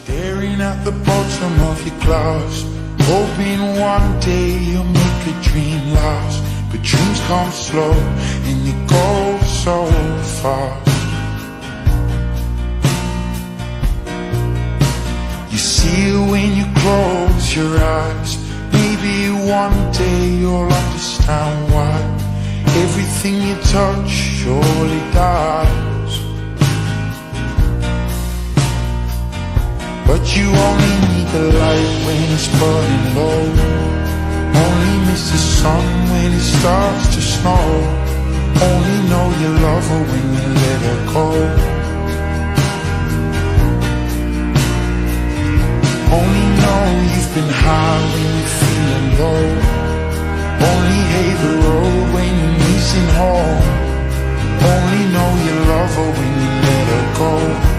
Staring at the bottom of your glass, hoping one day you'll make a dream last. But dreams come slow and you go so fast. You see it when you close your eyes. Maybe one day you'll understand why everything you touch surely dies. But you only need the light when it's burning low. Only miss the sun when it starts to snow. Only know you love her when you let her go. Only know you've been high when you're feeling low. Only hate the road when you're missing home. Only know you love her when you let her go.